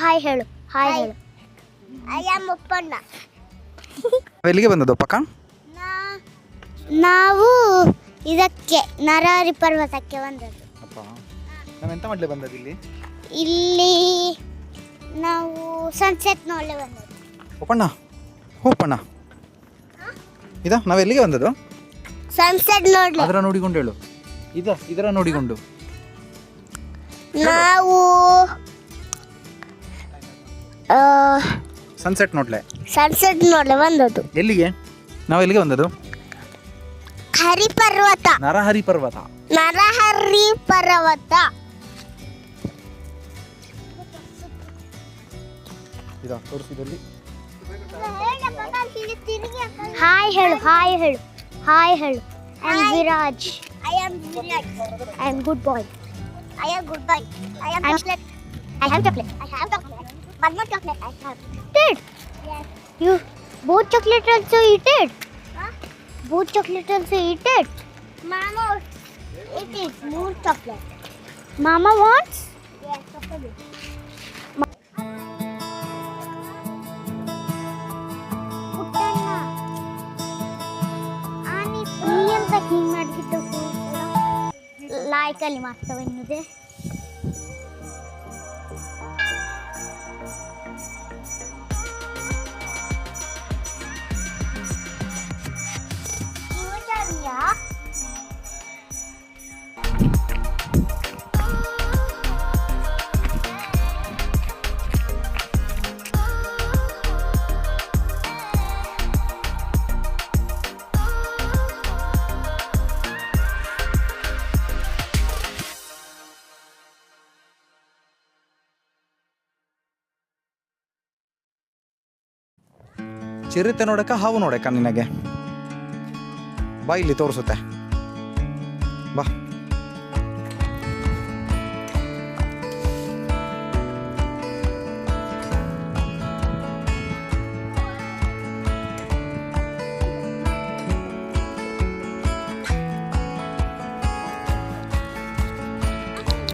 Hi ಹೇಳು. Hi ಹೇಳು. I am ಒಪ್ಪಣ್ಣ. ಎಲ್ಲಿಗೆ ಬಂದದ್ದು ಪಕ್ಕ? ನಾವು ಇದಕ್ಕೆ ನರಹರಿ ಪರ್ವತಕ್ಕೆ ಬಂದದ್ದು. ಅಪ್ಪ ನಾವೆಂತ ಮಾಡಲಿ ಬಂದದ್ದು ಇಲ್ಲಿ? ಇಲ್ಲಿ ನಾವು ಸನ್ಸೆಟ್ ನೋಡಲೆ ಬಂದದ್ದು. ಒಪ್ಪಣ್ಣ ಹೋಪಣ್ಣ ಇದ ನಾವೆಲ್ಲಿಗೆ ಬಂದದ್ದು? ಸನ್ಸೆಟ್ ನೋಡ್ಲಿ. ಅದರ ನೋಡಿಕೊಂಡು ಹೇಳು. ಇದರ ನೋಡಿಕೊಂಡು ನಾವು ಸನ್ಸೆಟ್ ನೋಡ್ಲೆ. ಸನ್ಸೆಟ್ ನೋಡಲೆ ಬಂದದ್ದು. ಎಲ್ಲಿಗೆ? ನಾವು ಎಲ್ಲಿಗೆ ಬಂದದ್ದು? ಹರಿ ಪರ್ವತ. ನರಹರಿ ಪರ್ವತ. ನರಹರಿ ಪರ್ವತ. ಇದಾ ತೋರಿಸಿದಲ್ಲಿ. ಹಾಯ್ ಹೇಳು. ಹಾಯ್ ಹೇಳು. ಹಾಯ್ ಹೇಳು. I am Viraj. I am Viraj. I am good boy. I am good boy. I am chocolate. I have chocolate. I have chocolate. One more chocolate. I have. Did? Yes. You both chocolate also eat it? Huh? Both chocolate also eat it? Mama, it is more chocolate. Mama wants? Yes, chocolate. Puttanna. Ani ನೀಂತ ಹಿಂಗ್ ಮಾಡ್ತಿದ್ದು ಲಾಯ್ಕಲ್ಲಿ ಮಾಡ್ತವೆ ಎನ್ನುವುದೇ. ಚಿರತೆ ನೋಡಕ್ಕ ಹಾವು ನೋಡಕ್ಕ ನಿನಗೆ? ಬಾ ಇಲ್ಲಿ ತೋರಿಸುತ್ತೆ ಬಾ.